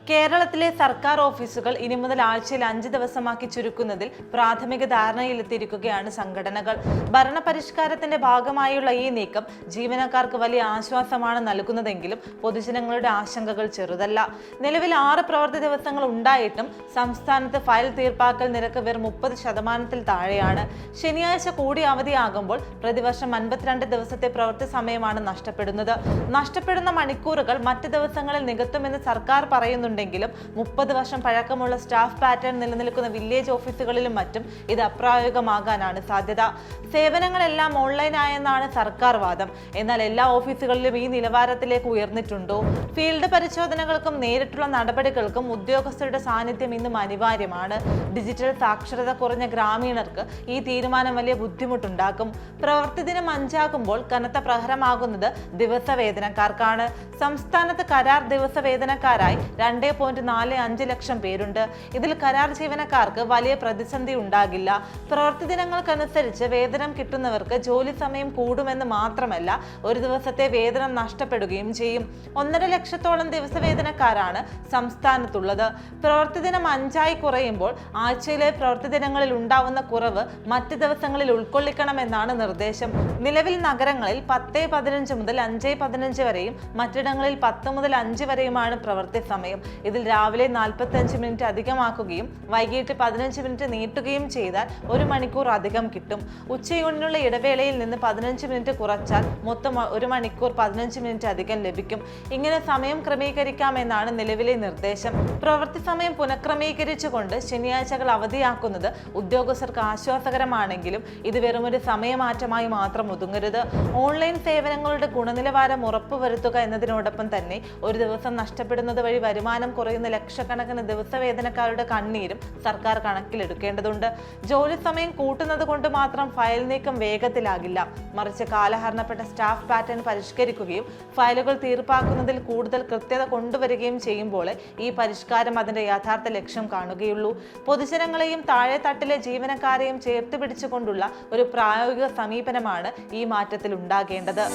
കേരളത്തിലെ സർക്കാർ ഓഫീസുകൾ ഇനി മുതൽ ആഴ്ചയിൽ 5 ദിവസമാക്കി ചുരുക്കുന്നതിൽ പ്രാഥമിക ധാരണയിലെത്തിയിരിക്കുകയാണ് സംഘടനകൾ. ഭരണപരിഷ്കാരത്തിന്റെ ഭാഗമായുള്ള ഈ നീക്കം ജീവനക്കാർക്ക് വലിയ ആശ്വാസമാണ് നൽകുന്നതെങ്കിലും പൊതുജനങ്ങളുടെ ആശങ്കകൾ ചെറുതല്ല. നിലവിൽ 6 പ്രവൃത്തി ദിവസങ്ങൾ ഉണ്ടായിട്ടും സംസ്ഥാനത്ത് ഫയൽ തീർപ്പാക്കൽ നിരക്ക് വെറും 30% താഴെയാണ്. ശനിയാഴ്ച കൂടി അവധിയാകുമ്പോൾ പ്രതിവർഷം 52 ദിവസത്തെ പ്രവൃത്തി സമയമാണ് നഷ്ടപ്പെടുന്നത്. നഷ്ടപ്പെടുന്ന മണിക്കൂറുകൾ മറ്റ് ദിവസങ്ങളിൽ നികത്തുമെന്ന് സർക്കാർ പറയുന്നുണ്ട്. 30 വർഷം പഴക്കമുള്ള സ്റ്റാഫ് പാറ്റേൺ നിലനിൽക്കുന്ന വില്ലേജ് ഓഫീസുകളിലും മറ്റും ഇത് അപ്രായോഗികമാകാനാണ് സാധ്യത. സേവനങ്ങളെല്ലാം ഓൺലൈനായെന്നാണ് സർക്കാർ വാദം. എന്നാൽ എല്ലാ ഓഫീസുകളിലും ഈ നിലവാരത്തിലേക്ക് ഉയർന്നിട്ടുണ്ടോ? ഫീൽഡ് പരിശോധനകൾക്കും നേരിട്ടുള്ള നടപടികൾക്കും ഉദ്യോഗസ്ഥരുടെ സാന്നിധ്യം ഇന്നും അനിവാര്യമാണ്. ഡിജിറ്റൽ സാക്ഷരത കുറഞ്ഞ ഗ്രാമീണർക്ക് ഈ തീരുമാനം വലിയ ബുദ്ധിമുട്ടുണ്ടാക്കും. പ്രവൃത്തി ദിനം 5 ആകുമ്പോൾ കനത്ത പ്രഹരമാകുന്നത് ദിവസവേതനക്കാർക്കാണ്. സംസ്ഥാനത്ത് കരാർ ദിവസവേതനക്കാരായി 2.45 ലക്ഷം പേരുണ്ട്. ഇതിൽ കരാർ ജീവനക്കാർക്ക് വലിയ പ്രതിസന്ധി ഉണ്ടാകില്ല. പ്രവൃത്തി ദിനങ്ങൾക്കനുസരിച്ച് വേതനം കിട്ടുന്നവർക്ക് ജോലി സമയം കൂടുമെന്ന് മാത്രമല്ല, ഒരു ദിവസത്തെ വേതനം നഷ്ടപ്പെടുകയും ചെയ്യും. 1.5 ലക്ഷത്തോളം ദിവസവേതനക്കാരാണ് സംസ്ഥാനത്തുള്ളത്. പ്രവൃത്തി ദിനം 5 കുറയുമ്പോൾ ആഴ്ചയിലെ പ്രവൃത്തി ദിനങ്ങളിൽ ഉണ്ടാവുന്ന കുറവ് മറ്റ് ദിവസങ്ങളിൽ ഉൾക്കൊള്ളിക്കണമെന്നാണ് നിർദ്ദേശം. നിലവിൽ നഗരങ്ങളിൽ 10:15 മുതൽ 5:15 വരെയും മറ്റിടങ്ങളിൽ 10 മുതൽ 5 വരെയുമാണ് പ്രവൃത്തി സമയം. ഇതിൽ രാവിലെ 45 മിനിറ്റ് അധികമാക്കുകയും വൈകിട്ട് 15 മിനിറ്റ് നീട്ടുകയും ചെയ്താൽ 1 മണിക്കൂർ അധികം കിട്ടും. ഉച്ചയൂണിനുള്ള ഇടവേളയിൽ നിന്ന് 15 മിനിറ്റ് കുറച്ചാൽ മൊത്തം 1 മണിക്കൂർ 15 മിനിറ്റ് അധികം ലഭിക്കും. ഇങ്ങനെ സമയം ക്രമീകരിക്കാമെന്നാണ് നിലവിലെ നിർദ്ദേശം. പ്രവൃത്തി സമയം പുനഃക്രമീകരിച്ചുകൊണ്ട് ശനിയാഴ്ചകൾ അവധിയാക്കുന്നത് ഉദ്യോഗസ്ഥർക്ക് ആശ്വാസകരമാണെങ്കിലും ഇത് വെറുമൊരു സമയമാറ്റമായി മാത്രം ഒതുങ്ങരുത്. ഓൺലൈൻ സേവനങ്ങളുടെ ഗുണനിലവാരം ഉറപ്പുവരുത്തുക എന്നതിനോടൊപ്പം തന്നെ ഒരു ദിവസം നഷ്ടപ്പെടുന്നത് വഴി വരുമാനം കുറയുന്ന ലക്ഷക്കണക്കിന് ദിവസവേതനക്കാരുടെ കണ്ണീരും സർക്കാർ കണക്കിലെടുക്കേണ്ടതുണ്ട്. ജോലി സമയം കൂട്ടുന്നത് കൊണ്ട് മാത്രം ഫയൽ നീക്കം വേഗത്തിലാകില്ല. മറിച്ച് കാലഹരണപ്പെട്ട സ്റ്റാഫ് പാറ്റേൺ പരിഷ്കരിക്കുകയും ഫയലുകൾ തീർപ്പാക്കുന്നതിൽ കൂടുതൽ കൃത്യത കൊണ്ടുവരികയും ചെയ്യുമ്പോൾ ഈ പരിഷ്കാരം അതിന്റെ യഥാർത്ഥ ലക്ഷ്യം കാണുകയുള്ളൂ. പൊതുജനങ്ങളെയും താഴെത്തട്ടിലെ ജീവനക്കാരെയും ചേർത്ത് പിടിച്ചുകൊണ്ടുള്ള ഒരു പ്രായോഗിക സമീപനമാണ് ഈ മാറ്റത്തിൽ ഉണ്ടാകേണ്ടത്.